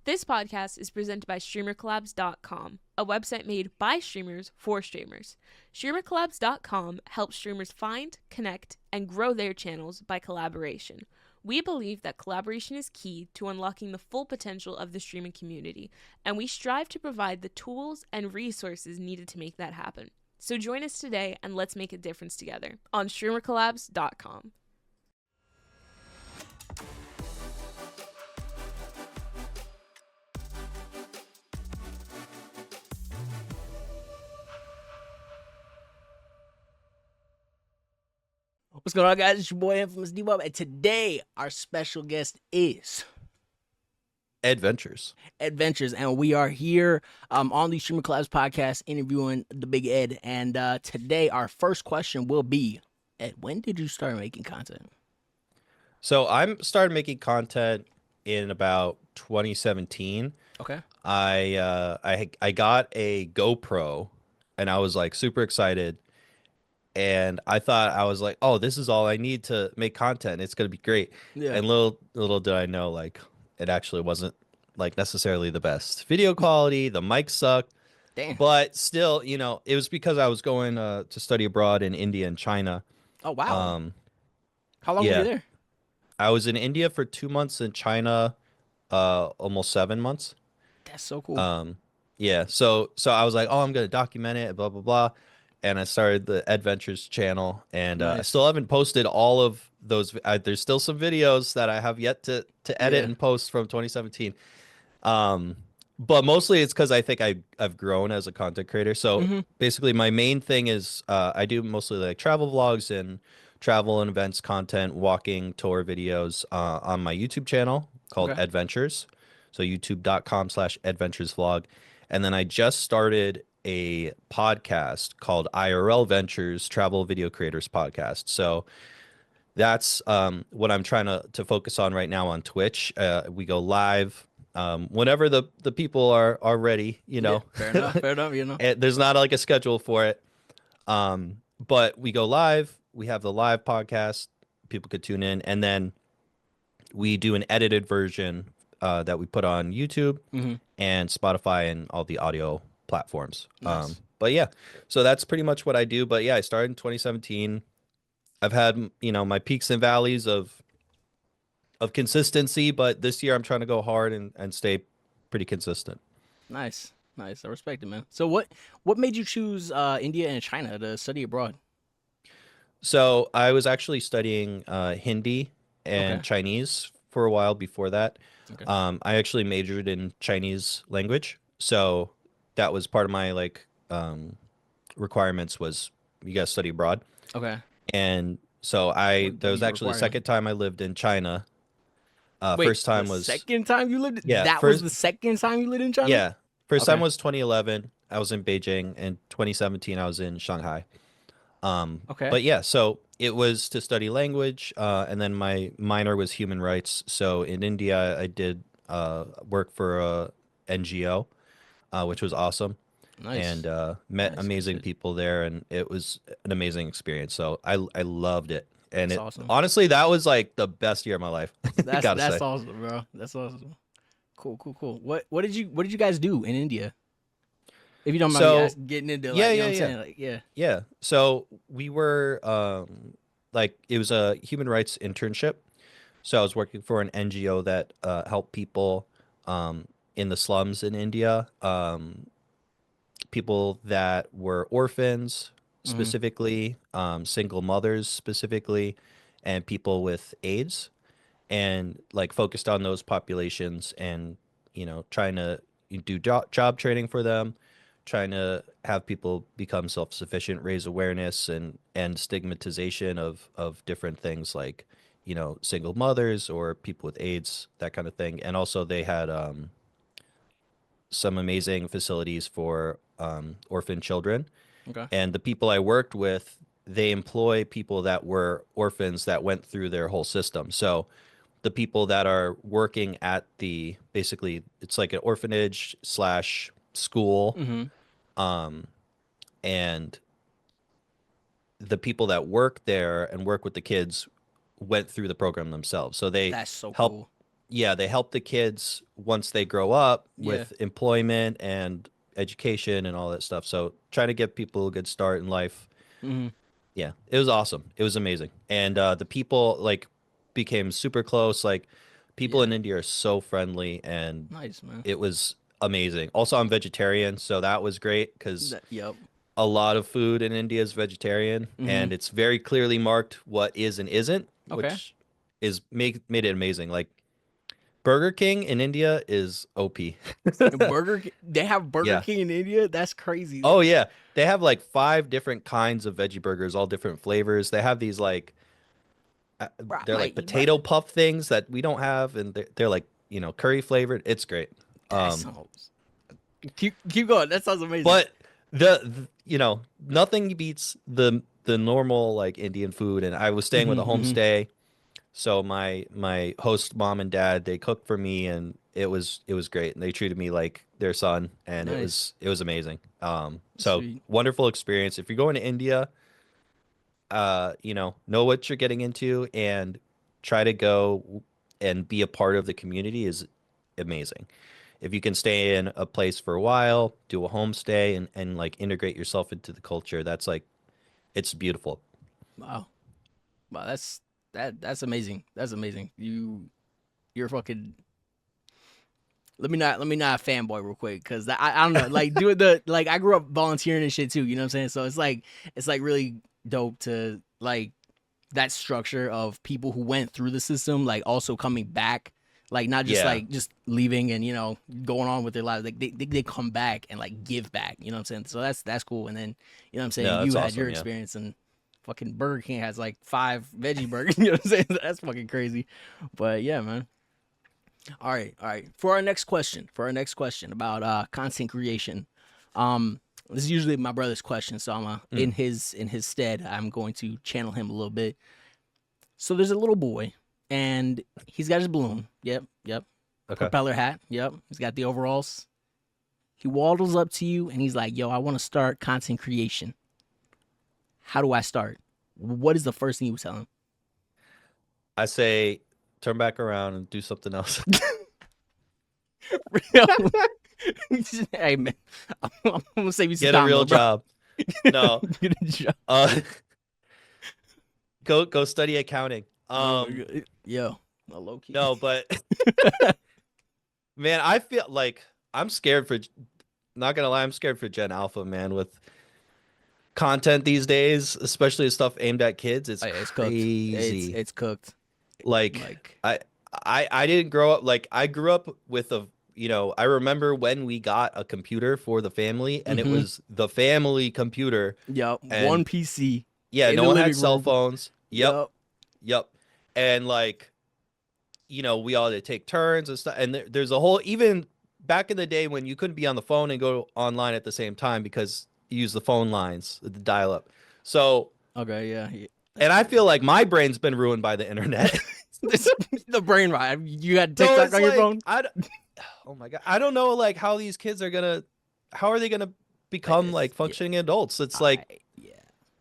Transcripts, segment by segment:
This podcast is presented by StreamerCollabs.com, a website made by streamers for streamers. StreamerCollabs.com helps streamers find, connect, and grow their channels by collaboration. We believe that collaboration is key to unlocking the full potential of the streaming community, and we strive to provide the tools and resources needed to make that happen. So join us today and let's make a difference together on StreamerCollabs.com. What's going on, guys? It's your boy Infamous DBub, and today our special guest is Adventures, and we are here on the Streamer Collabs podcast interviewing the Big Ed. And today our first question will be, Ed, when did you start making content? So I'm started making content in about 2017. Okay. I got a GoPro, and I was like super excited. And I thought, I was like, oh, this is all I need to make content. It's gonna be great. Yeah. And little did I know, like, it actually wasn't like necessarily the best video quality. The mic sucked. Damn. But still, it was because I was going to study abroad in India and China. Oh, wow. How long were yeah. you there? I was in India for 2 months, in China almost 7 months. That's so cool. Yeah. So I was like, oh, I'm gonna document it, blah blah blah. And I started the Adventures channel, and I Nice. still haven't posted all of those. There's still some videos that I have yet to edit and post from 2017. But mostly it's because I think I've grown as a content creator. So basically my main thing is I do mostly like travel vlogs and travel and events content, walking tour videos on my YouTube channel called Adventures. So youtube.com/adventuresvlog. And then I just started a podcast called IRL Ventures Travel Video Creators Podcast. So that's what I'm trying to focus on right now on Twitch. We go live whenever the people are ready, Yeah, fair enough, And there's not like a schedule for it. But we go live, we have the live podcast, people could tune in, and then we do an edited version that we put on YouTube and Spotify and all the audio platforms. Nice. But yeah, so that's pretty much what I do. But yeah, I started in 2017. I've had, my peaks and valleys of consistency, but this year I'm trying to go hard and stay pretty consistent. Nice. I respect it, man. So what made you choose India and China to study abroad? So I was actually studying Hindi and Chinese for a while before that. Okay. I actually majored in Chinese language, so that was part of my requirements was you gotta study abroad. Okay. And so that was actually the second time I lived in China. Wait, first time was second time you lived. Yeah, that was the second time you lived in China. Yeah, first time was 2011. I was in Beijing, and 2017 I was in Shanghai. But yeah, so it was to study language, and then my minor was human rights. So in India, I did work for a NGO, which was awesome. Nice. And met amazing people there, and it was an amazing experience. So I loved it, and That's awesome. Honestly, that was like the best year of my life. That's awesome, bro. That's awesome. Cool. What did you guys do in India? If you don't mind me getting into Yeah. So we were it was a human rights internship. So I was working for an NGO that helped people in the slums in India, people that were orphans specifically, single mothers specifically, and people with AIDS, and focused on those populations, and trying to do job training for them, trying to have people become self-sufficient, raise awareness and stigmatization of different things like, single mothers or people with AIDS, that kind of thing. And also they had some amazing facilities for orphan children. Okay. And the people I worked with, they employ people that were orphans that went through their whole system. So the people that are working at basically it's like an orphanage / school. And the people that work there and work with the kids went through the program themselves. So they That's so help. cool. yeah, they help the kids once they grow up Yeah. with employment and education and all that stuff. So try to give people a good start in life. Mm-hmm. Yeah, it was awesome. It was amazing. And the people like became super close. Like people Yeah. in India are so friendly and Nice, man. it was amazing. Also, I'm vegetarian, so that was great because Yep. a lot of food in India is vegetarian Mm-hmm. and it's very clearly marked what is and isn't, Okay. which is made it amazing. Like Burger King in India is OP. They have Burger Yeah. King in India. That's crazy. Oh yeah. They have like 5 different kinds of veggie burgers, all different flavors. They have these like Bro, I they're like might eat, bro. potato puff things that we don't have, and they're like curry flavored. It's great. That sounds. Keep going. That sounds amazing. But nothing beats the normal like Indian food. And I was staying with a Mm-hmm. homestay, so my host mom and dad, they cooked for me, and it was great. And they treated me like their son, and it Nice. was amazing. So Sweet. wonderful experience. If you're going to India, know what you're getting into and try to go and be a part of the community is amazing. If you can stay in a place for a while, do a homestay and like integrate yourself into the culture, that's like it's beautiful. Wow. Wow. That's amazing. That's amazing. You're fucking. Let me not fanboy real quick because I don't know, like doing the like I grew up volunteering and shit too, you know what I'm saying? So it's like really dope to like that structure of people who went through the system like also coming back, like not just Yeah. like just leaving and going on with their lives, like they come back and like give back, you know what I'm saying? So that's cool. And then what I'm saying, No, you that's had your awesome. Yeah. experience and fucking Burger King has like 5 veggie burgers, you know what I'm saying? That's fucking crazy. But yeah, man. All right, all right. For our next question about content creation, this is usually my brother's question, so I'm Mm, in his stead, I'm going to channel him a little bit. So there's a little boy, and he's got his balloon. Yep, yep. okay. Propeller hat. Yep. He's got the overalls. He waddles up to you, and he's like, "Yo, I want to start content creation. How do I start?" What is the first thing you would tell him? I say turn back around and do something else. Hey man, I'm gonna save you some Get a time, real though, bro. job. No. Get a job. Uh go study accounting. Oh my God. Yo, no, low key. No, but man, I feel like I'm scared for not gonna lie, I'm scared for Gen Alpha, man, with content these days, especially stuff aimed at kids. It's Oh, yeah, it's cooked. crazy. It's cooked. Like Like, I didn't grow up like I grew up with I remember when we got a computer for the family and it Mhm. was the family computer. yup, And one PC yeah, in no the one had living cell room. phones. Yep. Yup. Yep. And like, we all had to take turns and stuff. And there's a whole, even back in the day when you couldn't be on the phone and go online at the same time because you use the phone lines, the dial up. So, Okay, yeah. and I feel like my brain's been ruined by the internet. The brain rot. You had So TikTok it's on your like, phone? oh my God. I don't know like how these kids how are they gonna become It's- like functioning adults? It's like, yeah.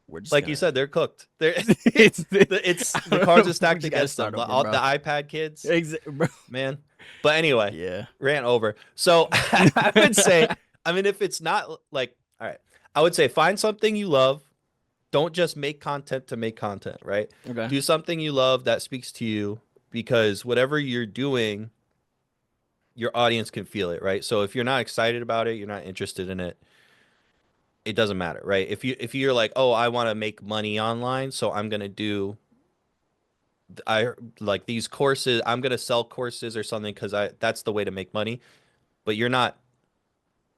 We're just like you said, they're cooked. They're, it's the cards are stacked against them. Start over, All bro. the iPad kids, Bro. man. But anyway, Yeah. ran over. So I would say, I mean, if it's not like, all right, I would say find something you love. Don't just make content to make content, right? Okay. Do something you love that speaks to you because whatever you're doing, your audience can feel it, right? So if you're not excited about it, you're not interested in it, it doesn't matter, right? If you're like, oh, I want to make money online, so I'm gonna do I like these courses, I'm gonna sell courses or something because that's the way to make money, but you're not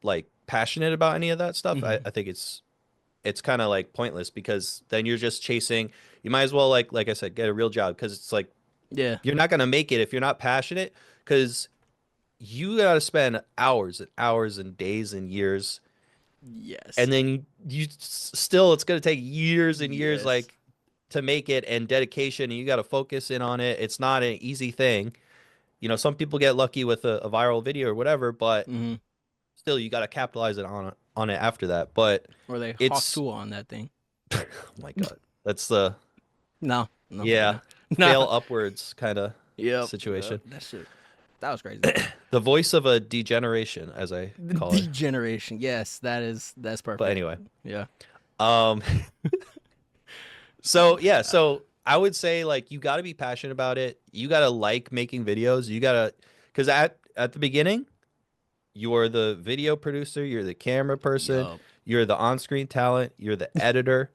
like passionate about any of that stuff, Mhm. I think it's kind of like pointless because then you're just chasing. You might as well like I said, get a real job because it's like Yeah. you're not gonna make it if you're not passionate because you gotta spend hours and hours and days and years, Yes. and then still it's gonna take years and years Yes. like to make it and dedication, and you gotta focus in on it. It's not an easy thing. Some people get lucky with a viral video or whatever, but Mhm. still you gotta capitalize on it after that. But Or they hawk it's tool on that thing. oh my God, that's the No. yeah, No. fail upwards kind of. Yep. situation. That was crazy. The voice of a degeneration, as I call it. Degeneration. Yes, that's perfect. But anyway, yeah. Um, so yeah, so I would say like you got to be passionate about it. You got to like making videos. You got to, because at the beginning, you're the video producer, you're the camera person, Yup. you're the on-screen talent, you're the editor,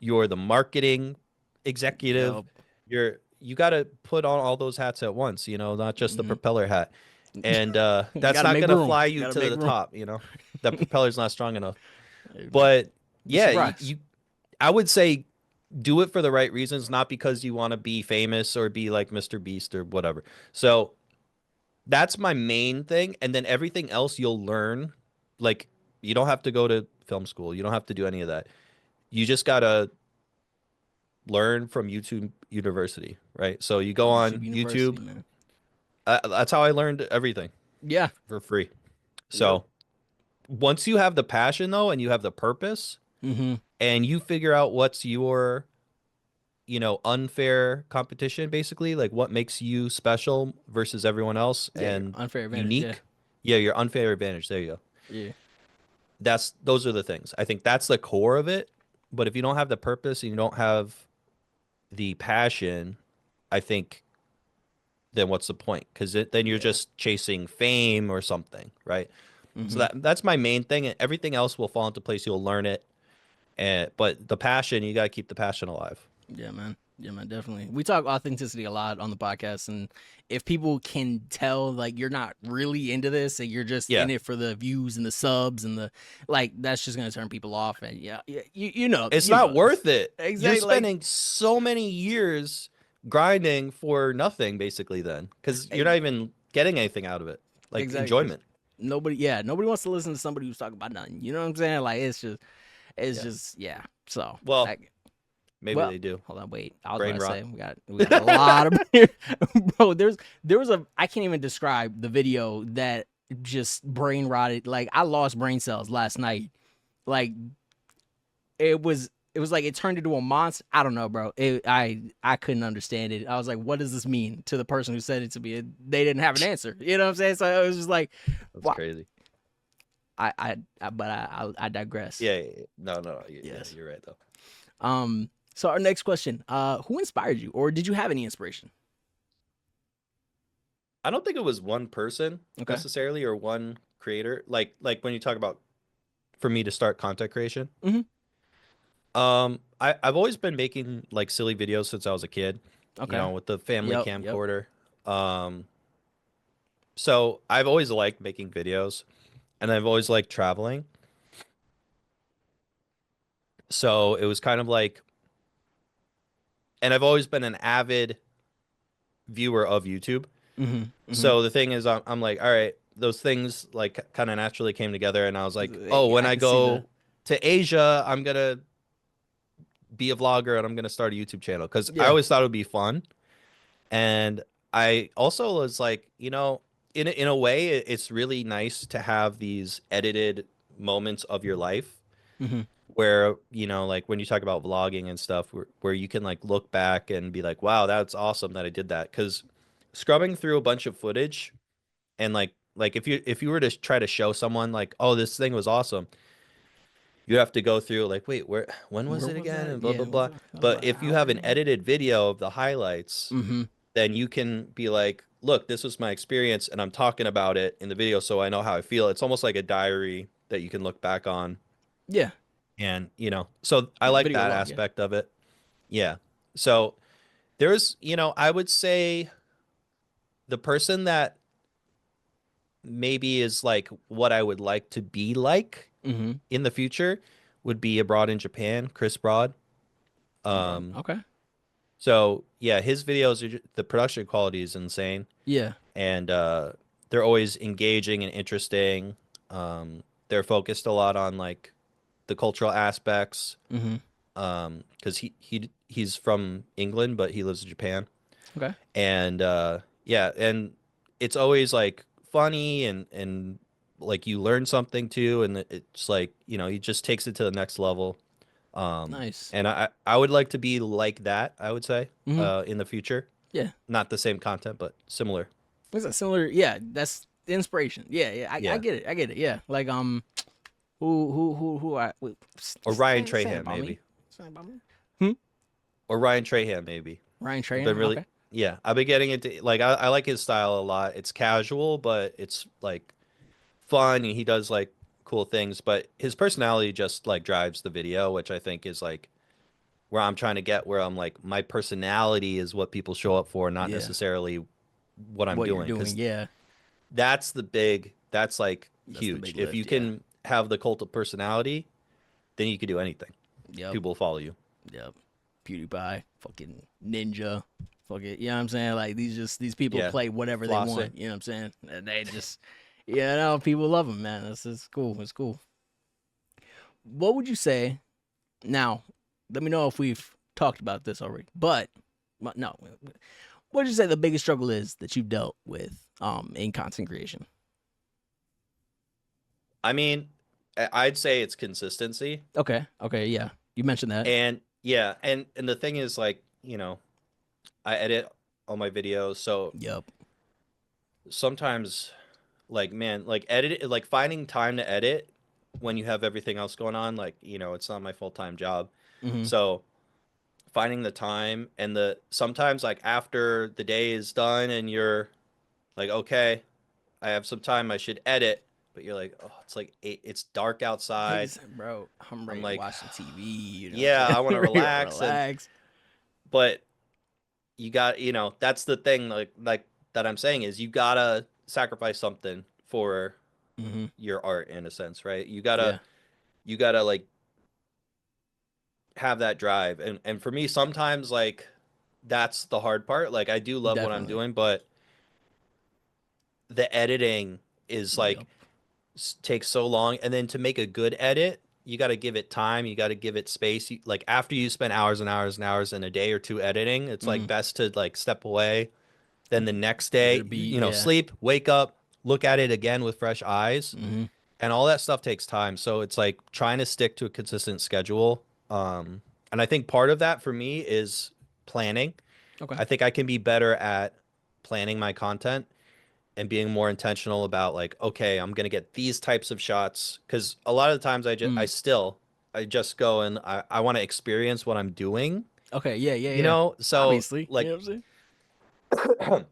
you're the marketing executive. Yup. You got to put on all those hats at once, you know, not just the propeller hat. And You that's gotta not make going to room. fly You you gotta to make the room. top, you know. That propeller's not strong enough. Hey, But be yeah, surprised. I would say do it for the right reasons, not because you want to be famous or be like Mr. Beast or whatever. So that's my main thing. And then everything else you'll learn. Like, you don't have to go to film school. You don't have to do any of that. You just got to learn from YouTube University, right? So you go on University, YouTube. man. That's how I learned everything Yeah. for free. So once you have the passion, though, and you have the purpose, Mm-hmm. and you figure out what's your, you know, unfair competition, basically, like what makes you special versus everyone else, Yeah, and unfair advantage. unique. Yeah, your unfair advantage. There you go. Yeah. Those are the things. I think that's the core of it. But if you don't have the purpose and you don't have the passion, I think then what's the point? Because then you're just chasing fame or something, right? So that's my main thing. And everything else will fall into place. You'll learn it. But the passion, you got to keep the passion alive. Yeah, man. Yeah, man, definitely. We talk authenticity a lot on the podcast, and if people can tell like you're not really into this and you're just in it for the views and the subs and the like, that's just gonna turn people off. And you know, it's not worth it. Exactly. You're spending so many years grinding for nothing, basically. Then, because you're not even getting anything out of it, like enjoyment. Nobody wants to listen to somebody who's talking about nothing. You know what I'm saying? Like it's just So well. Maybe they do. Hold on, wait. I was Brain gonna rot. say we got a lot of bro. There was I can't even describe the video that just brain rotted. Like I lost brain cells last night. Like it was like it turned into a monster. I don't know, bro. I couldn't understand it. I was like, what does this mean to the person who said it to me? They didn't have an answer. You know what I'm saying? So it was just like, that's crazy. I digress. Yeah. No. Yes, you're right though. So our next question, who inspired you, or did you have any inspiration? I don't think it was one person necessarily or one creator. Like when you talk about for me to start content creation. I've always been making like silly videos since I was a kid. You know, with the family camcorder. So I've always liked making videos, and I've always liked traveling. So it was kind of like, and I've always been an avid viewer of YouTube. So the thing is, I'm like, all right, those things like kind of naturally came together, and I was like, oh, when I go to Asia, I'm gonna be a vlogger and I'm gonna start a YouTube channel, because I always thought it would be fun, and I also was like, you know, in a way, it's really nice to have these edited moments of your life. Where, you know, like when you talk about vlogging and stuff, where you can like look back and be like, wow, that's awesome that I did that. Because scrubbing through a bunch of footage and like if you were to try to show someone like, oh, this thing was awesome, you have to go through like, wait, when was it again, and blah blah blah. But if you have an edited video of the highlights, then you can be like, look, this was my experience and I'm talking about it in the video, so I know how I feel. It's almost like a diary that you can look back on. And, you know, so I like that aspect of it. Yeah. So there's, you know, I would say the person that maybe is like what I would like to be like in the future would be abroad in Japan, Chris Broad. So yeah, his videos, the production quality is insane. And they're always engaging and interesting. They're focused a lot on like the cultural aspects, because he's from England but he lives in Japan. And and it's always like funny and like you learn something too, and it's like, you know, he just takes it to the next level. Nice. And I would like to be like that, I would say, in the future. Yeah. Not the same content, but similar. Is that similar? Yeah, that's the inspiration. Yeah. I Yeah. get it. I get it. Yeah. Like who I wait, Or Ryan say Trahan, about me. maybe. Say about me. Or Ryan Trahan, maybe. Ryan I've been Trahan. really, Okay. yeah. I've been getting into like I like his style a lot. It's casual, but it's like fun, and he does like cool things. But his personality just like drives the video, which I think is like where I'm trying to get. Where I'm like, my personality is what people show up for, not Yeah. necessarily what I'm What you're doing. doing? Because Yeah. that's like That's the huge. big If you lift. Yeah. can have the cult of personality, then you can do anything. Yep. People will follow you. Yep. PewDiePie, fucking Ninja, fucking, you know what I'm saying? Like these people Yeah. play whatever they Flossing. want. You know what I'm saying? And they just, people love them, man. It's cool. It's cool. What would you say? Now, let me know if we've talked about this already. But no, what would you say the biggest struggle is that you've dealt with in content creation? I mean, I'd say it's consistency. Okay. Yeah, you mentioned that. And yeah, and the thing is, like, I edit all my videos, so Yep. sometimes, like, man, like like finding time to edit when you have everything else going on, like, it's not my full-time job. Mm-hmm. So finding the time, and sometimes, like, after the day is done and you're like, okay, I have some time, I should edit, but you're like, oh, it's like it's dark outside. Bro, I'm ready like, to watch some TV. You know yeah, I want to Ready relax. But you got, that's the thing, like that I'm saying is you gotta sacrifice something for Mm-hmm. your art in a sense, right? You Yeah. gotta like have that drive. And for me, sometimes, like, that's the hard part. Like, I do love what I'm Definitely. doing, but the editing is like Yep. takes so long. And then to make a good edit, you got to give it time. You got to give it space. Like, after you spend hours and hours and hours in a day or two editing, it's like best to like step away. Then the next day, Yeah. sleep, wake up, look at it again with fresh eyes. Mm-hmm. And all that stuff takes time. So it's like trying to stick to a consistent schedule. And I think part of that for me is planning. Okay. I think I can be better at planning my content and being more intentional about, like, okay, I'm going to get these types of shots. Because a lot of the times I just go and I want to experience what I'm doing. Okay. Yeah. So Obviously. like, You know what I'm saying?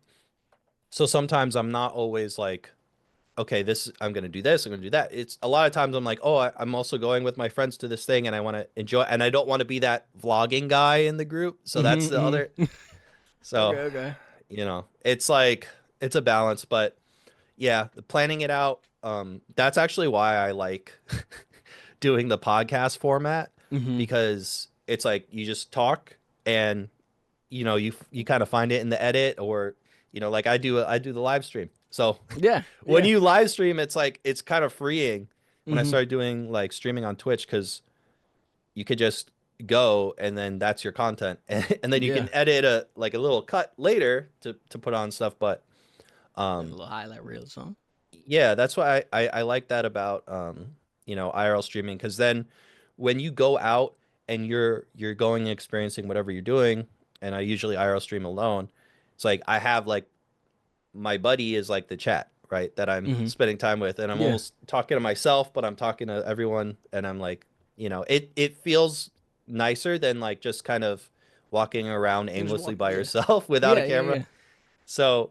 so sometimes I'm not always like, okay, I'm going to do this, I'm going to do that. It's a lot of times I'm like, oh, I'm also going with my friends to this thing and I want to enjoy, and I don't want to be that vlogging guy in the group. So that's the other. So, Okay. it's like, it's a balance, but yeah, planning it out. That's actually why I like doing the podcast format, because it's like you just talk and you kind of find it in the edit, or like I do the live stream. So Yeah. when you live stream, it's like it's kind of freeing. When I Mhm. started doing like streaming on Twitch, because you could just go and then that's your content, and then you can edit a little cut later to put on stuff. But a little highlight reel or something. yeah, that's why I like that about IRL streaming, because then when you go out and you're going and experiencing whatever you're doing, and I usually IRL stream alone, it's like I have like my buddy is like the chat, right, that I'm spending time with, and I'm almost talking to myself, but I'm talking to everyone, and I'm like, it feels nicer than like just kind of walking around aimlessly by yourself without a camera. Yeah. So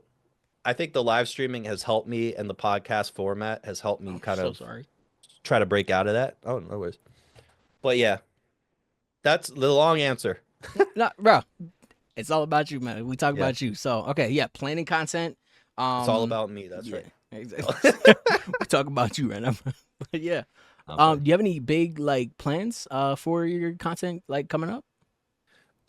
I think the live streaming has helped me, and the podcast format has helped me try to break out of that. Oh, no worries. But yeah, that's the long answer. No, bro, it's all about you, man. We talk about you. So, okay, yeah, planning content. It's all about me. That's right. Exactly. We talk about you right now. But yeah. Do you have any big like plans for your content like coming up?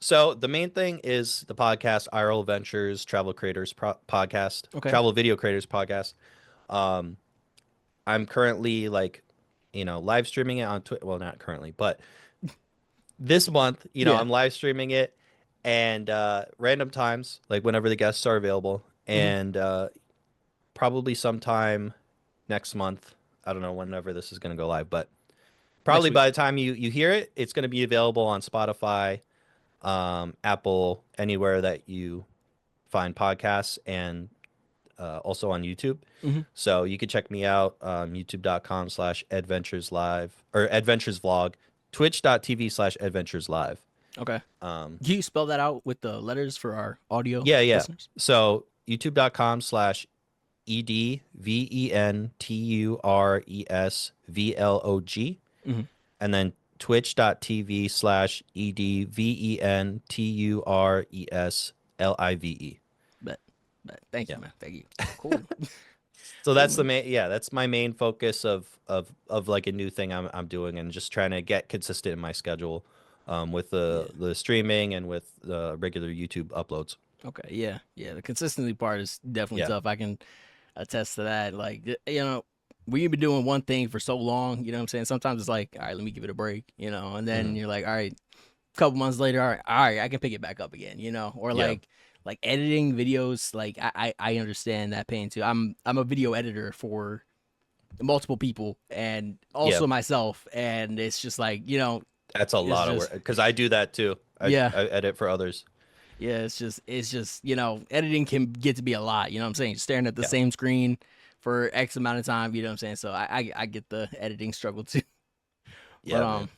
So the main thing is the podcast, IRL Ventures Travel Creators Podcast, Travel Video Creators Podcast. I'm currently like, live streaming it on Twitter. Well, not currently, but this month, I'm live streaming it, and random times, like whenever the guests are available, and probably sometime next month. I don't know whenever this is going to go live, but probably by the time you hear it, it's going to be available on Spotify, Apple, anywhere that you find podcasts and also on YouTube. Mhm. So you can check me out youtube.com/adventureslive or adventuresvlog, twitch.tv/adventureslive. Okay. Um, Can you spell that out with the letters for our audio yeah. listeners? So youtube.com/edventuresvlog, Mhm. and then twitch.tv/edventureslive. But thank you, Yeah. man. Thank you. Cool. So Cool, that's the man. main, that's my main focus of like a new thing I'm doing, and just trying to get consistent in my schedule, with Yeah. the streaming and with the regular YouTube uploads. Okay. Yeah. Yeah. The consistency part is definitely Yeah. tough. I can attest to that. Like, when you've been doing one thing for so long, you know what I'm saying? Sometimes it's like, all right, let me give it a break, and then Mhm. you're like, all right, a couple months later, all right, I can pick it back up again, or Yeah. like editing videos. Like, I understand that pain too. I'm a video editor for multiple people and Yeah. also myself, and it's just like, That's a it's lot of just, work, because I do that too. yeah. I edit for others. Yeah, it's just editing can get to be a lot. You know what I'm saying? Staring at the Yeah. same screen for X amount of time. You know what I'm saying? So I get the editing struggle too. Yeah, But man.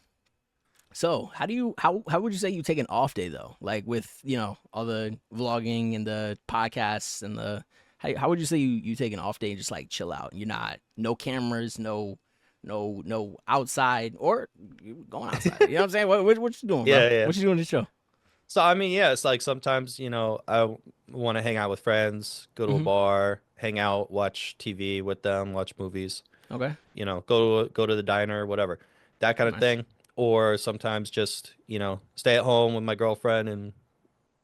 so how would you say you take an off day though? Like with all the vlogging and the podcasts and the how would you say you take an off day and just like chill out? You're not no cameras, no outside or you going outside. You know what I'm saying? What you doing, bro? Yeah. What you doing to show? So I mean, yeah, it's like sometimes, I want to hang out with friends, go to a Mhm. bar, hang out, watch TV with them, watch movies, Okay. go to the diner, whatever, that kind of Nice. thing. Or sometimes just, stay at home with my girlfriend, and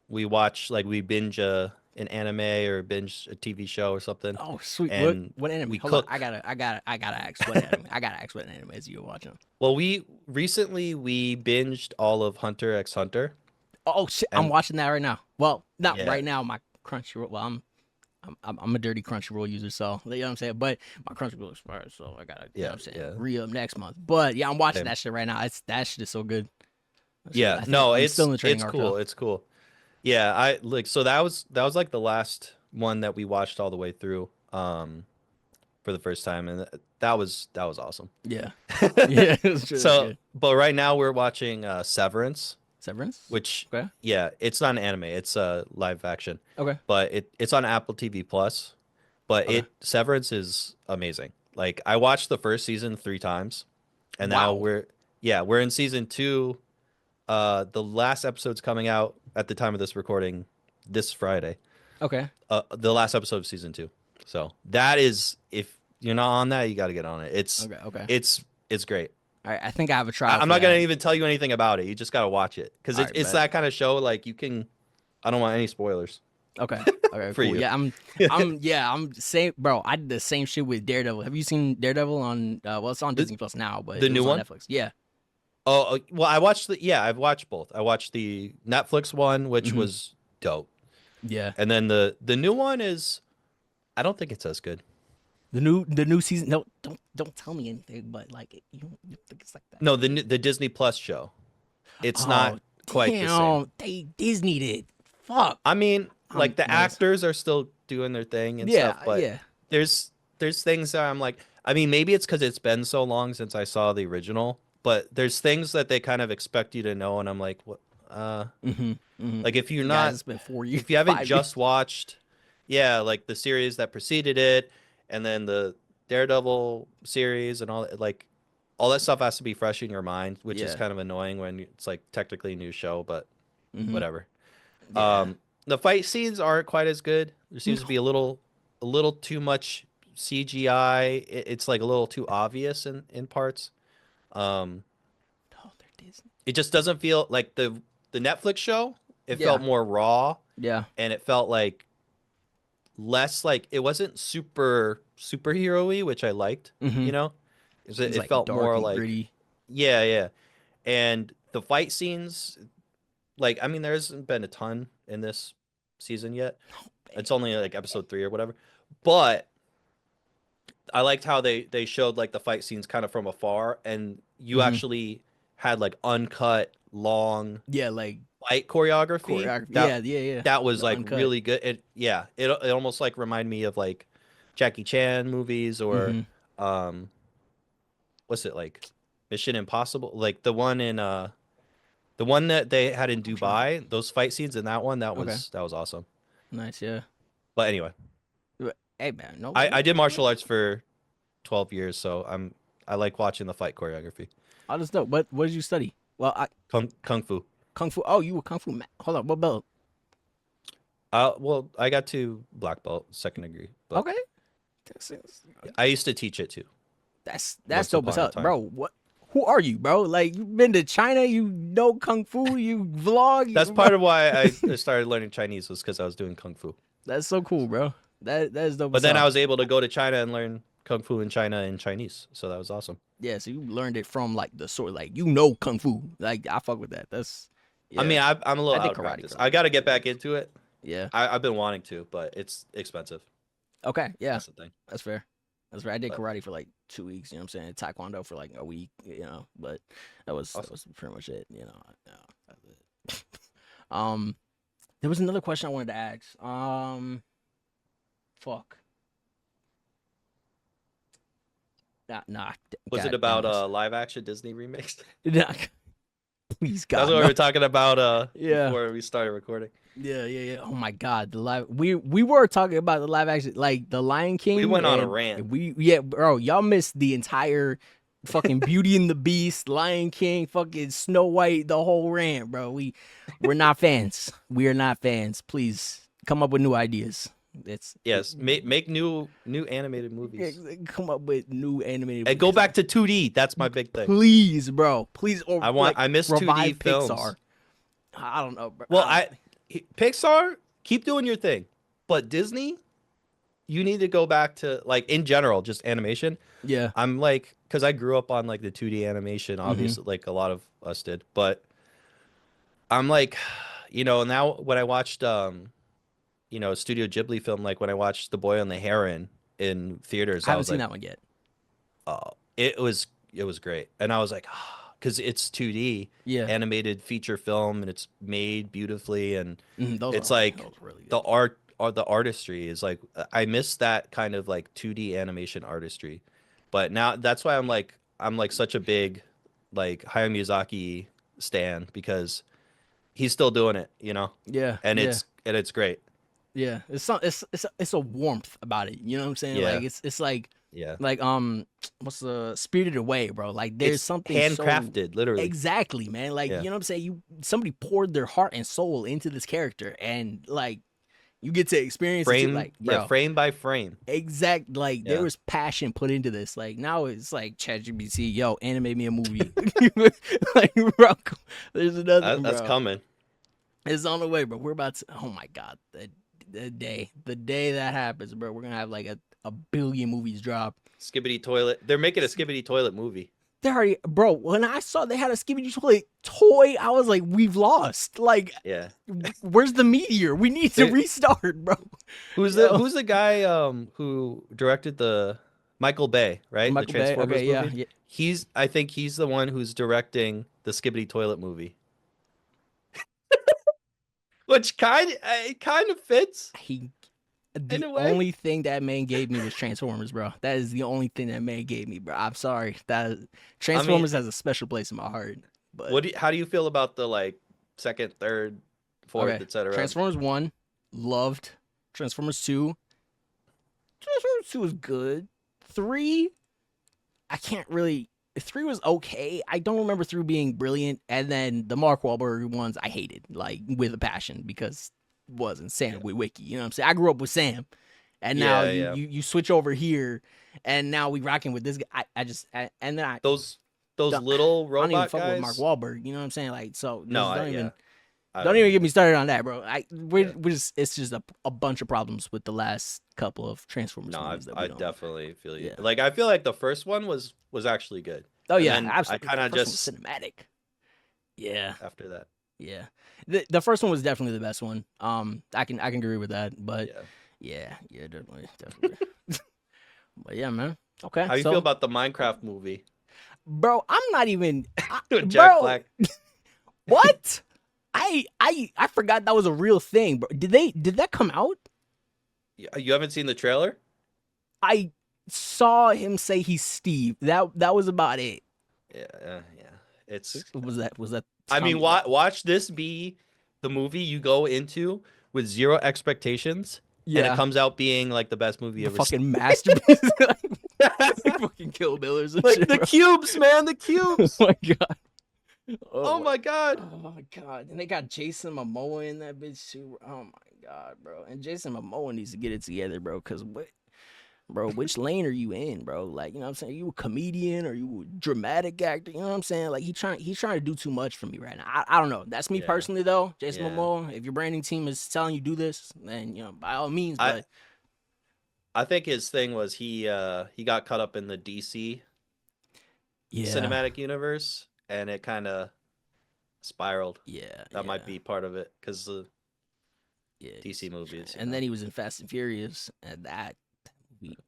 we binge an anime or binge a TV show or something, Oh, sweet. What and what anime? we Hold on. cook. I gotta ask what anime. I gotta ask what anime is you watching. Well, we binged all of Hunter x Hunter, Oh shit, I'm and watching that right now. Well, not yeah, right now. My Crunchyroll. Well, I'm a dirty Crunchyroll user, so you know what I'm saying. But my Crunchyroll expired, so I gotta, yeah, what I'm saying, yeah, re-up next month. But yeah, I'm watching same. that shit right now. That shit is so good. Yeah, I think no, I'm still in the training it's arc cool. though. It's cool. Yeah, I like so that was like the last one that we watched all the way through for the first time, and that was awesome. Yeah, yeah, it's really So, good. but right now we're watching Severance, Severance. which, Okay. yeah, it's not an anime, it's live action, Okay. but it's on Apple TV Plus. But Okay. Severance is amazing. Like, I watched the first season 3 times, and now Wow. we're in season 2. The last episode's coming out at the time of this recording this Friday. Okay. The last episode of season 2. So that is, if you're not on that, you got to get on it. Okay. Okay. It's great. All right. I think I have a trial I'm for not gonna that. even tell you anything about it. You just got to watch it, because All right, it's bet. that kind of show. Like, you can. I don't want any spoilers Okay. Okay. for Cool. you. Yeah. I'm same, bro. I did the same shit with Daredevil. Have you seen Daredevil on? Well, it's on The, Disney Plus now, but the it new was on one? Netflix. Yeah. Oh, well, I've watched both. I watched the Netflix one, which Hmm. was dope, Yeah. and then the new one is. I don't think it's as good. The new season. No, don't tell me anything. But like, you think it's like that? No, the Disney Plus show. It's not Oh quite the same. damn! They Disney'd it. Fuck. I mean, like, the Nice. actors are still doing their thing and Yeah. stuff, but Yeah. there's things that I'm like, I mean, maybe it's because it's been so long since I saw the original, but there's things that they kind of expect you to know, and I'm like, what? Mm-hmm. Mm-hmm. Like, if you're Guys, not, it's been 4 years. if you haven't 5 years. just watched, yeah, like the series that preceded it, and then the Daredevil series and like all that stuff has to be fresh in your mind, which is Yeah. kind of annoying when it's like technically a new show, but Mm-hmm. whatever. Yeah. The fight scenes aren't quite as good. There seems to be a little too much CGI. It's like a little too obvious in parts. Um, Oh, they're Disney. it just doesn't feel like the Netflix show. It Yeah. felt more raw, Yeah. and it felt like less, like, it wasn't superhero-y, which I liked. Mm-hmm. You know, It's it like felt dark more and like, gritty. yeah. And the fight scenes, like, I mean, there hasn't been a ton in this season yet. It's only like episode 3 or whatever. But I liked how they showed like the fight scenes kind of from afar, and you Mhm. actually had like uncut, long Yeah, like fight choreography. Yeah. That was The like uncut. really good. It almost like reminded me of like Jackie Chan movies or um what's it like Mission Impossible, like the one that they had in Dubai, those fight scenes in that one, that Okay. was awesome. Nice, yeah. But anyway, Hey man, no. I did martial arts for 12 years, so I like watching the fight choreography. I just know. What did you study? Well, Kung Fu. Kung Fu. Oh, you were Kung Fu. Hold on, what belt? Well, I got to black belt, second degree. But Okay. I used to teach it too. That's Once dope as upon a hell, time. bro. What? Who are you, bro? Like you've been to China, you know Kung Fu, you vlog. That's part of why I started learning Chinese, was because I was doing Kung Fu. That's so cool, bro. That is dope. But as then hell. I was able to go to China and learn Kung Fu in China in Chinese, so that was awesome. Yeah, so you learned it from like the sort, like you know Kung Fu. Like I fuck with that. That's. Yeah. I mean, I'm a little I did out of karate practice. for, like, I got to get back into it. Yeah. I've been wanting to, but it's expensive. Okay. Yeah. That's the thing. That's fair. That's right. I did But- karate for like 2 weeks. You know what I'm saying? Taekwondo for like a week. You know, but that was pretty much it. You know. Yeah, that's it. There was another question I wanted to ask. Fuck. Nah. Was it about live action Disney remakes? Nah. Please, God. That's what no. we were talking about Yeah. before we started recording. Yeah. Oh my God, the live. We were talking about the live action, like the Lion King. We went on a and rant. Bro, y'all missed the entire fucking Beauty and the Beast, Lion King, fucking Snow White, the whole rant, bro. We're not fans. We are not fans. Please come up with new ideas. Make new animated movies Come up with new animated. and go back to 2D. That's my big thing. Please, bro. Please. Or I miss 2D revive films. Pixar. I don't know, bro. Well, Pixar, keep doing your thing, but Disney, you need to go back to, like, in general, just animation. Yeah. I'm like, because I grew up on like the 2D animation, Mm-hmm. obviously, like a lot of us did, but I'm like, now when I watched Studio Ghibli film, like when I watched The Boy and the Heron in theaters, I I haven't was seen like, that one yet. oh, it was great, and I was like, because it's 2D Yeah. animated feature film, and it's made beautifully, and Those it's are- like those are really good. the art or the artistry is like, I miss that kind of like 2D animation artistry. But now that's why I'm like such a big like Hayao Miyazaki stan, because he's still doing it, Yeah. and yeah. it's great. Yeah, it's a warmth about it. You know what I'm saying? Yeah. Like it's like Yeah, what's the Spirited Away, bro? Like there's it's something handcrafted, literally. Exactly, man. Like Yeah. you know what I'm saying? Somebody poured their heart and soul into this character, and like you get to experience it too, Frame, like bro. frame by frame. Exact, like Yeah. there was passion put into this. Like now it's like ChatGPT, yo, animate me a movie. Like bro, there's another one, That's bro. coming. It's on the way, bro. We're about to. Oh my God, the day that happens, bro. We're gonna have like a billion movies drop. Skibidi Toilet. They're making a Skibidi Toilet movie. They already, bro. When I saw they had a Skibidi toy, I was like, we've lost. Like, Yeah. where's the meteor? We need to restart, bro. Who's the guy who directed the Michael Bay, right? Michael the Bay, Transformers okay, movie? yeah. I think he's the one who's directing the Skibidi Toilet movie. Which kind of fits. The a way. only thing that man gave me was Transformers, bro. That is the only thing that man gave me, bro. I'm sorry. Transformers has a special place in my heart. But How do you feel about the like second, third, fourth, okay, etc.? Transformers 1, loved. Transformers 2. Transformers 2 was good. 3, I can't really. 3 was okay. I don't remember 3 being brilliant. And then the Mark Wahlberg ones I hated, like with a passion, because it wasn't Sam Witwicky. You know what I'm saying? I grew up with Sam. And now you switch over here, and now we rocking with this guy. Those little robot I don't even fuck guys. with Mark Wahlberg. You know what I'm saying? Like, so No, don't even get me started on that, bro. It's just a bunch of problems with the last couple of Transformers No, movies. I definitely feel you. Yeah. Like, I feel like the first one was actually good. Oh yeah, And then absolutely. I kind The of first just one was cinematic. Yeah, after that. yeah. The first one was definitely the best one. I can agree with that. But Yeah. yeah, definitely. But yeah, man. Okay. How you feel about the Minecraft movie? bro? I'm not even. Jack bro, Black. What? I I forgot that was a real thing, bro. Did that come out? You haven't seen the trailer? I saw him say he's Steve. That was about it. Yeah. It's Was that I mean, Tommy- watch this be the movie you go into with zero expectations, and it yeah, comes out being like the best movie the ever fucking masterpiece. seen. Fucking Kill Bill or some Like shit, the bro. cubes, man, the Oh cubes. my god. Oh my god. Oh my god. And they got Jason Momoa in that bitch too. Oh my god, bro. And Jason Momoa needs to get it together, bro. Cause which lane are you in, bro? Like, you know what I'm saying? You a comedian or you a dramatic actor? You know what I'm saying? Like he's trying to do too much for me right now. I don't know. That's me Yeah. personally though. Jason Yeah. Momoa, if your branding team is telling you do this, then by all means, but I think his thing was he got caught up in the DC cinematic universe, and it kind of spiraled. Yeah. That might be part of it, because the DC movies. And then he was in Fast and Furious, and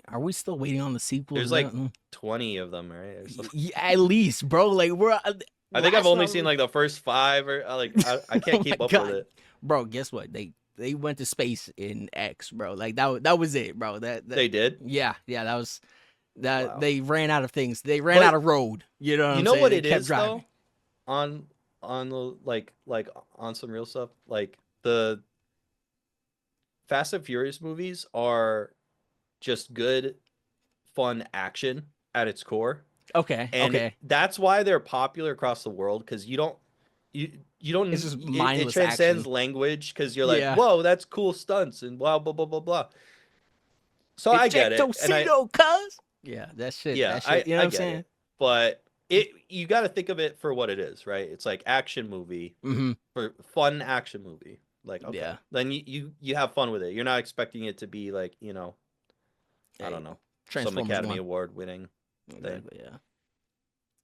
are we still waiting on the sequel? There's like 20 of them, right? Yeah, at least, bro. Like I think I've only seen like the first 5, or like I can't keep up with it. Bro, guess what? They went to space in X, bro. Like that was it, bro. That they did. Yeah, that was that. Wow. They ran out of things. They ran out of road. You know what I'm saying? What They it kept is driving. though, on the like on some real stuff, like the Fast and Furious movies are just good, fun action at its core. Okay. And that's why they're popular across the world, because you don't It's just it mindless transcends action. language, because you're like, Yeah. whoa, that's cool stunts and blah blah blah blah blah. So I get it. Yeah, that shit. Yeah, that shit, you know what I'm saying? it. But you got to think of it for what it is, right? It's like action movie, for fun action movie. Like, okay, Yeah. then you have fun with it. You're not expecting it to be like, I don't know, some Academy Award winning thing. Exactly, yeah.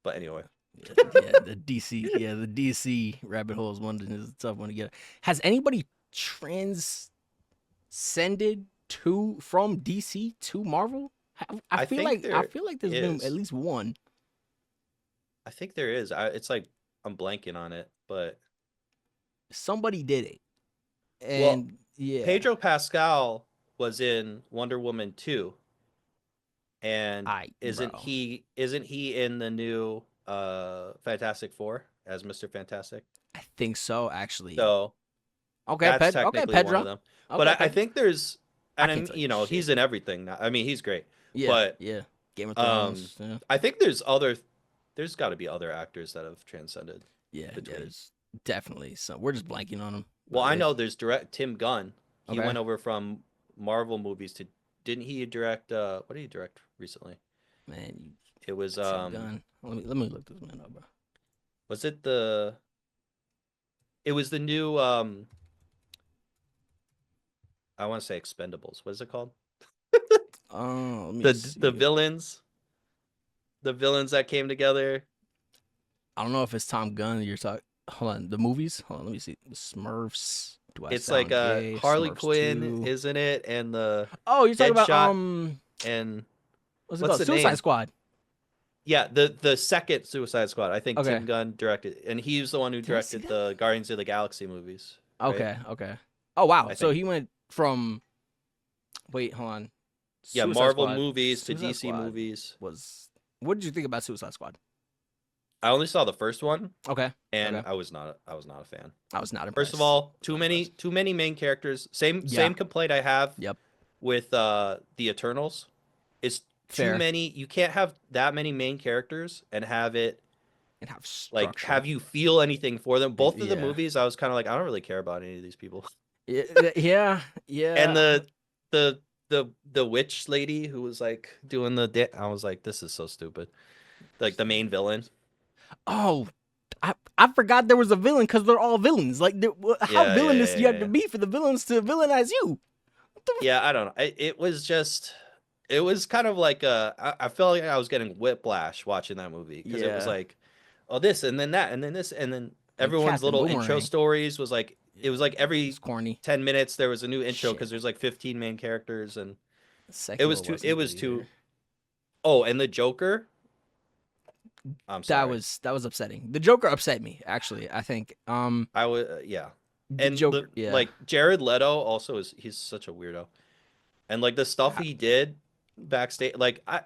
But anyway, the DC rabbit hole is a tough one to get. Has anybody transcended from DC to Marvel? I feel like there's been at least one. I think there is. It's like I'm blanking on it, but somebody did it. And Pedro Pascal was in Wonder Woman 2. And isn't he in the new Fantastic Four as Mr. Fantastic? I think so, actually. So that's technically Pedro. One of them. But I think there's, and he's in everything now. I mean, he's great. Yeah, but Game of Thrones. I think there's got to be other actors that have transcended. Yeah, there's definitely. So we're just blanking on them. Well, I know there's Tim Gunn. He went over from Marvel movies to. Didn't he direct? What did he direct recently? Man, it was Gunn. Let me look this man up, bro. Was it the? It was the new. I want to say Expendables. What is it called? The villains. The villains that came together. I don't know if it's Tom Gunn you're talking. Hold on, the movies. Hold on, let me see. The Smurfs. It's like Harley Quinn, isn't it? And the you're talking about and what's it called? Suicide Squad. Yeah, the second Suicide Squad. I think Tim Gunn directed, and he's the one who directed the Guardians of the Galaxy movies. Right? Okay. Oh wow! So he went from. Wait, hold on. Yeah, Marvel movies to DC movies. What did you think about Suicide Squad? I only saw the first one. Okay. And I was not a fan. I was not impressed. First of all, too many main characters. Same complaint I have with the Eternals. Is too many. You can't have that many main characters and have you feel anything for them. Both of the movies, I was kind of like, I don't really care about any of these people. Yeah. And the witch lady who was like doing I was like, this is so stupid. Like the main villain. Oh, I forgot there was a villain because they're all villains. Like, how villainous do you have to be for the villains to villainize you? Yeah, I don't know. It was kind of like I felt like I was getting whiplash watching that movie, because it was like, oh, this and then that and then this and then everyone's little intro stories was like, it was like every 10 minutes there was a new intro, because there's like 15 main characters, and it was too. Oh, and the Joker. I'm sorry. that was upsetting. The Joker upset me actually. I think. I would yeah. The And Joker. Yeah. like Jared Leto also he's such a weirdo. And like the stuff he did backstage, like I have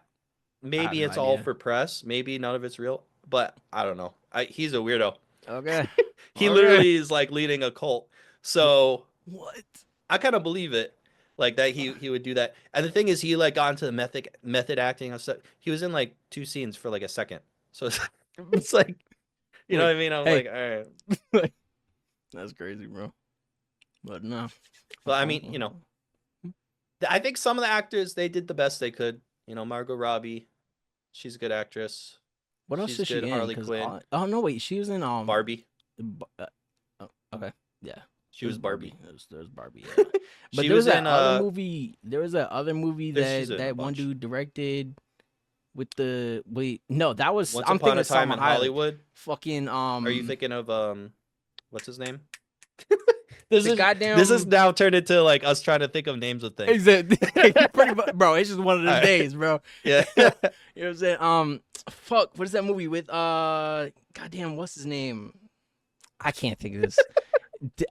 maybe no it's all idea. for press, maybe none of it's real, but I don't know. He's a weirdo. Okay. He Okay. literally is like leading a cult. So What? I kind of believe it, like that he would do that. And the thing is, he like got into the method acting and stuff. He was in like 2 scenes for like a second, so it's like, you know what I mean? I'm Hey. like, all right. That's crazy, bro. But no. But I mean, you know, I think some of the actors, they did the best they could. You know, Margot Robbie, she's a good actress. What else She's is she good. in? Harley 'Cause, Quinn, oh no, wait, she was in Barbie. Okay, yeah, She was Barbie. There's Barbie. Yeah. But She there was was that in other movie. There was that other movie she's that in a that one bunch. dude directed with the wait. No, that was Once I'm Upon thinking a of Time Salma in Hayek. Hollywood. Fucking Are you thinking of what's his name? This is goddamn. This is now turned into like us trying to think of names of things. Is it pretty much, bro? It's just one of those Alright. days, bro. Yeah. You know what I'm saying? Fuck. What is that movie with? Goddamn. What's his name? I can't think of this.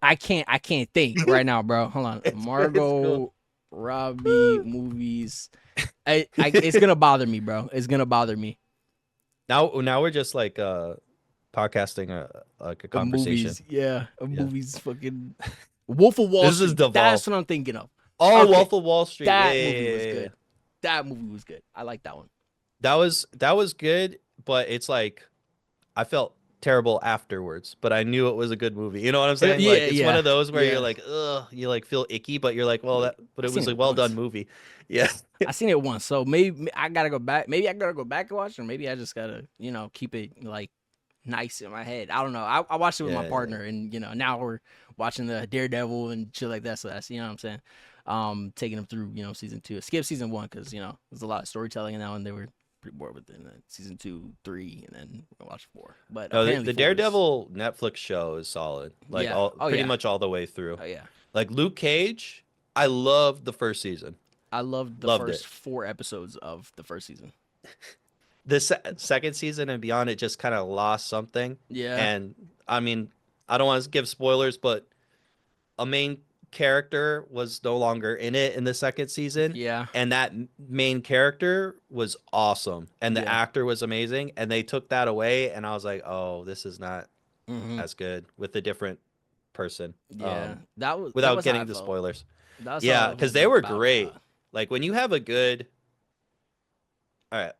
I can't think right now, bro. Hold on. Margot cool. Robbie movies. It's gonna bother me, bro. It's gonna bother me. Now we're just like podcasting like a conversation. Movies, yeah. Yeah. Movies, fucking Wolf of Wall This Street. is devolved. That's what I'm thinking of. Oh, Okay. Wolf of Wall Street. That Yeah, movie was yeah, good. yeah. That movie was good. I like that one. That was good, but it's like I felt terrible afterwards, but I knew it was a good movie. You know what I'm saying? Yeah, Like it's one yeah, of those where yeah. you're like, ugh, you like feel icky, but you're like, well, Look, but I've it was seen a it well done once. movie. Yeah. I seen it once, so maybe I gotta go back. Maybe I gotta go back and watch it, or maybe I just gotta, keep it like nice in my head. I don't know. I watched it with my Yeah. partner, and now we're watching the Daredevil and shit like that. So that's what I'm saying. Taking them through season 2. Skip season 1 because there's a lot of storytelling in that one. They were pretty bored with it. And then season 2, 3, and then we're gonna watch 4. But No, apparently the 4 is- Daredevil Netflix show is solid. Like Yeah. Oh, pretty yeah. much all the way through. Oh yeah, Like Luke Cage, I loved the first season. I loved the Loved first it. 4 episodes of the first season. The second season and beyond, it just kind of lost something. Yeah. And I mean, I don't want to give spoilers, but a main character was no longer in it in the second season. Yeah. And that main character was awesome. And the Yeah. actor was amazing. And they took that away. And I was like, oh, this is not Mhm. as good with a different person. Yeah. That was Without how getting I the felt. spoilers. That's Yeah, how I 'cause felt they were about, great. Like when you have a good, all right,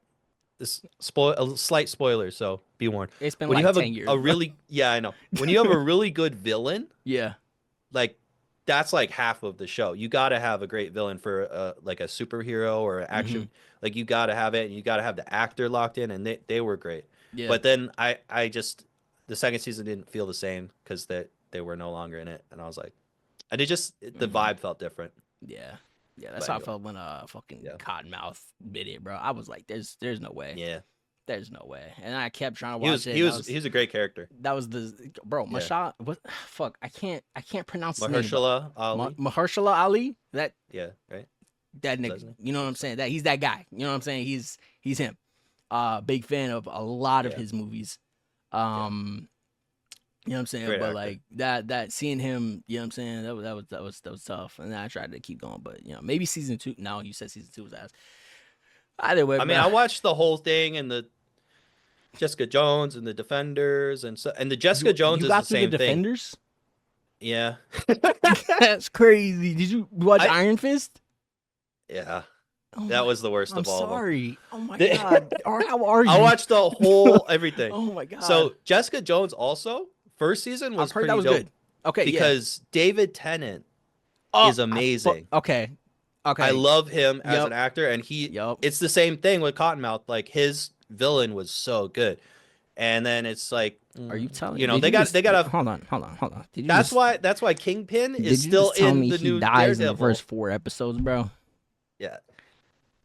this a slight spoiler, so be warned. It's been When like you have 10 years. a bro. really, yeah, I know. When you have a really good villain, Yeah. like that's like half of the show. You got to have a great villain for like a superhero or an action. Mm-hmm. Like you got to have it. And you got to have the actor locked in, and they were great. Yeah. But then I just the second season didn't feel the same because they were no longer in it, and I was like, and it just the Mhm. vibe felt different. Yeah. Yeah, that's But how anyway. I felt when fucking Yeah. Cottonmouth bit it, bro. I was like, there's no way. Yeah, There's no way. And I kept trying to he watch was it. he and was he's a great character. that was the bro, Yeah. Masha what fuck, I can't pronounce his name. Mahershala Ali. Mahershala Ali? That Yeah, right. that Doesn't nigga. he? You know what I'm saying? That he's that guy. You know what I'm saying? He's him. Big fan of a lot of Yeah. his movies. You know what I'm saying? Great But actor. like that seeing him, you know what I'm saying? That was tough. And then I tried to keep going, but maybe season 2. No, you said season 2 was ass. Either way, I mean, bro. I watched the whole thing and the Jessica Jones and the Defenders and the Jessica Jones you is got the through same the thing. Defenders? Yeah. That's crazy. Did you watch I- Iron Fist? Yeah. Oh That my- was the worst I'm of all of them. sorry. Oh my The- god. How are you? I watched the whole everything. Oh my god. So Jessica Jones also first season was I've heard pretty that was dope good. Okay, because David Tennant yeah. is amazing. Okay. Okay. I love him as Yup. an actor, and Yup. it's the same thing with Cottonmouth. Like his villain was so good, and then it's like, Are you telling you know, did they got just- a hold on. Did you that's just, why Kingpin did is you still just tell in me the he new dies in Daredevil. the first 4 episodes, bro? Yeah,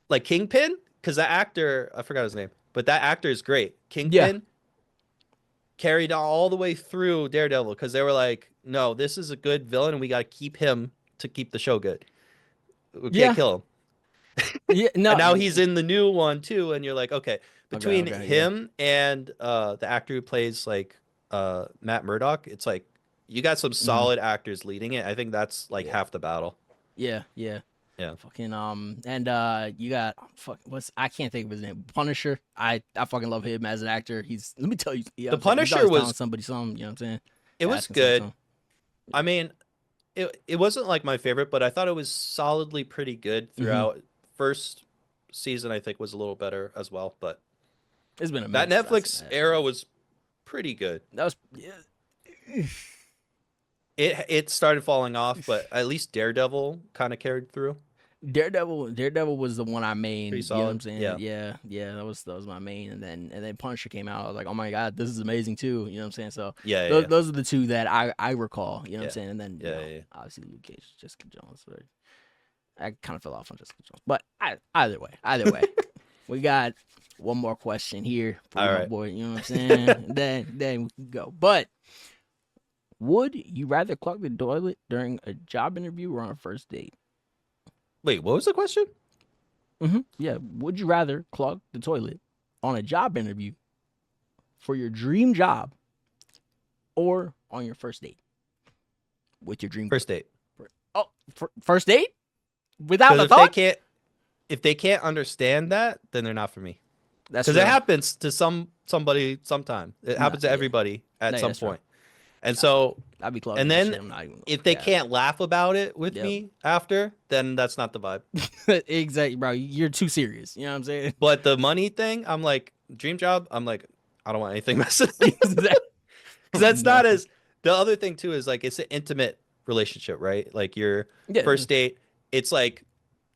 like Kingpin, because that actor, I forgot his name, but that actor is great. Kingpin carried on all the way through Daredevil because they were like, no, this is a good villain, and we got to keep him to keep the show good. We can't Yeah. kill him. Yeah, no. And now he's in the new one too, and you're like, okay, between okay, him and the actor who plays like Matt Murdock, it's like you got some solid actors leading it. I think that's like half the battle. Yeah, yeah. Yeah. Fucking and you got I can't think of his name. Punisher. I fucking love him as an actor. Let me tell you, The Punisher was somebody something, you know what I'm saying? It was good. I mean, it wasn't like my favorite, but I thought it was solidly pretty good throughout. First season I think was a little better as well, but it's been a that Netflix era was pretty good. That was It started falling off, but at least Daredevil kind of carried through. Daredevil was the one I mained. Pretty You know solid. what I'm saying? Yeah. That was my main, and then Punisher came out. I was like, oh my god, this is amazing too. You know what I'm saying? So those are the two that I recall. You know what I'm saying? And then obviously Luke Cage, Jessica Jones. But I kind of fell off on Jessica Jones. But either way, we got one more question here for All my right. boy. You know what I'm saying? then we can go. But would you rather clog the toilet during a job interview or on a first date? Wait, what was the question? Yeah. Would you rather clog the toilet on a job interview for your dream job or on your first date with your dream First date. Oh, first date without a thought. If they can't understand that, then they're not for me. That's because it happens to somebody sometime. It happens to everybody at some point. And so, I'd be clogging. And then if they can't laugh about it with me after, then that's not the vibe. Exactly, bro. You're too serious. You know what I'm saying? But the money thing, I'm like, dream job. I'm like, I don't want anything messing. Because that's not as. The other thing too is like it's an intimate relationship, right? Like your first date, it's like,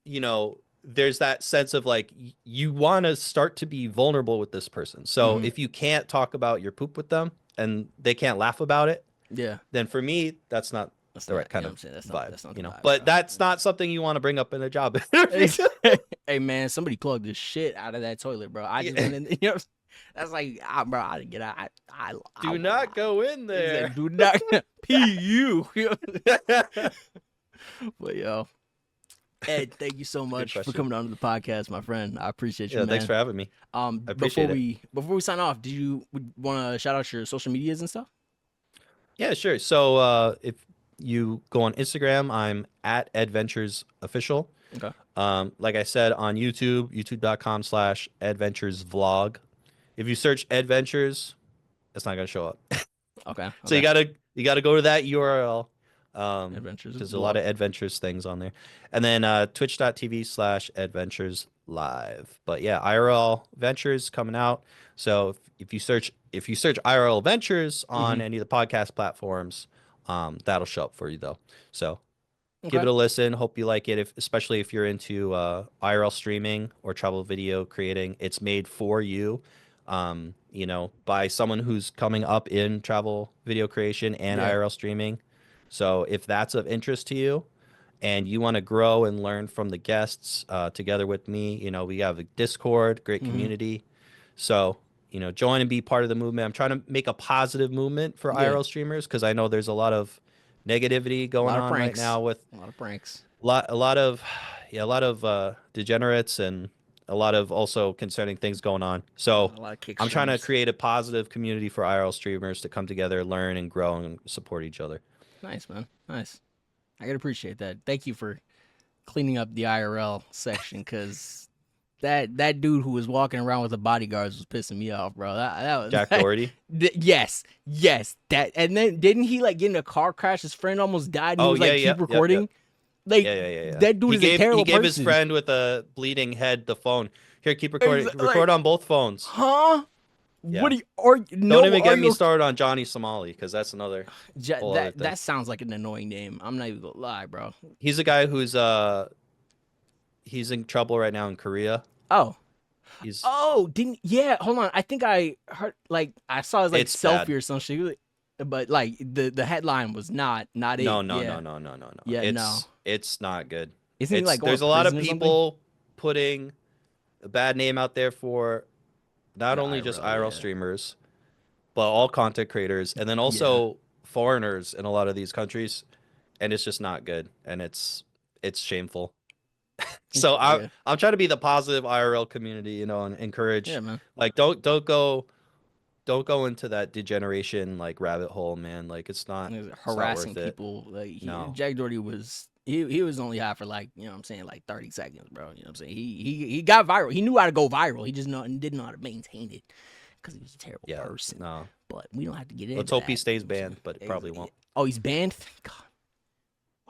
you know, there's that sense of like you want to start to be vulnerable with this person. So if you can't talk about your poop with them and they can't laugh about it, then for me that's not the right kind of vibe. That's not you know, but that's not something you want to bring up in a job. Hey man, somebody plugged the shit out of that toilet, bro. I just went in, you know, that's like, bro, I didn't get out. Do not go in there. Like, do not PU. But yo, Ed, thank you so much for coming on to the podcast, my friend. I appreciate you, man. Thanks for having me. I appreciate before we sign off, do you want to shout out your social medias and stuff? Yeah, sure. So if you go on Instagram, I'm at adventuresofficial. Okay. Like I said, on YouTube, youtube.com/adventuresvlog. If you search Adventures, it's not gonna show up. Okay. So you gotta go to that URL. Adventures. There's a lot of adventures things on there. And then twitch.tv/adventureslive. But yeah, IRL Ventures coming out. So if you search IRL Ventures on any of the podcast platforms, that'll show up for you though. So give it a listen. Hope you like it, especially if you're into IRL streaming or travel video creating. It's made for you, you know, by someone who's coming up in travel video creation and IRL streaming. So if that's of interest to you and you want to grow and learn from the guests together with me, you know, we have a Discord, great community. So, you know, join and be part of the movement. I'm trying to make a positive movement for IRL streamers because I know there's a lot of negativity going on right now with a lot of pranks, a lot of degenerates and a lot of also concerning things going on. So I'm trying to create a positive community for IRL streamers to come together, learn and grow and support each other. Nice, man. Nice. I can appreciate that. Thank you for cleaning up the IRL section because that dude who was walking around with the bodyguards was pissing me off, bro. That was Jack Doherty. Yes. That, and then didn't he like get in a car crash? His friend almost died. And he was like keep recording. Like that dude is a terrible person. He gave his friend with a bleeding head the phone. Here, keep recording. Record on both phones. Huh? Yeah. What do you? Don't even get me started on Johnny Somali because that's another. That sounds like an annoying name. I'm not even gonna lie, bro. He's a guy who's he's in trouble right now in Korea. Oh. Hold on. I think I heard like I saw his like selfie bad. Or some shit, but like the headline was not it. No. Yeah, it's not good. Isn't he like there's a lot of people putting a bad name out there for not only just IRL streamers, but all content creators, and then also foreigners in a lot of these countries, and it's just not good, and it's shameful. So Yeah. I'm trying to be the positive IRL community, you know, and encourage. Yeah, man. Like, don't go into that degeneration like rabbit hole, man. Like, it's not Harassing worth it. people. Like No. Jack Doherty was he was only hot for like, you know what I'm saying, like 30 seconds, bro. You know what I'm saying? He got viral. He knew how to go viral. He just didn't know how to maintain it because he was a terrible person. No. But we don't have to get into Let's hope that. he stays banned, but it probably won't. Oh, he's banned? Thank God.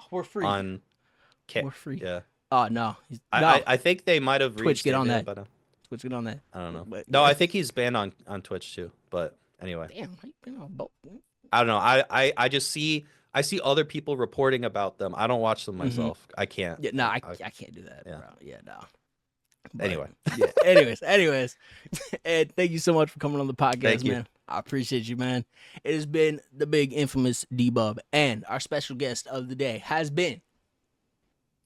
Oh, we're free. We're free. Yeah. Oh, no. I think they might have Twitch, get on that. but Twitch, get on that. I don't know. But, No, I think he's banned on Twitch too. But anyway. Damn, how you been on both? I don't know. I just see other people reporting about them. I don't watch them myself. I can't. Yeah, no, I can't do that, bro. Yeah, no. But, Anyway. Yeah. Anyways. Ed, thank you so much for coming on the podcast, man. I appreciate you, man. It has been the big infamous DBub, and our special guest of the day has been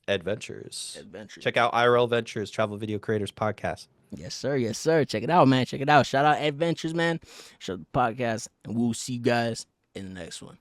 Adventures. Adventures. Check out IRL Ventures, Travel Video Creators Podcast. Yes, sir. Yes, sir. Check it out, man. Check it out. Shout out Adventures, man. Shout out the podcast, and we'll see you guys in the next one.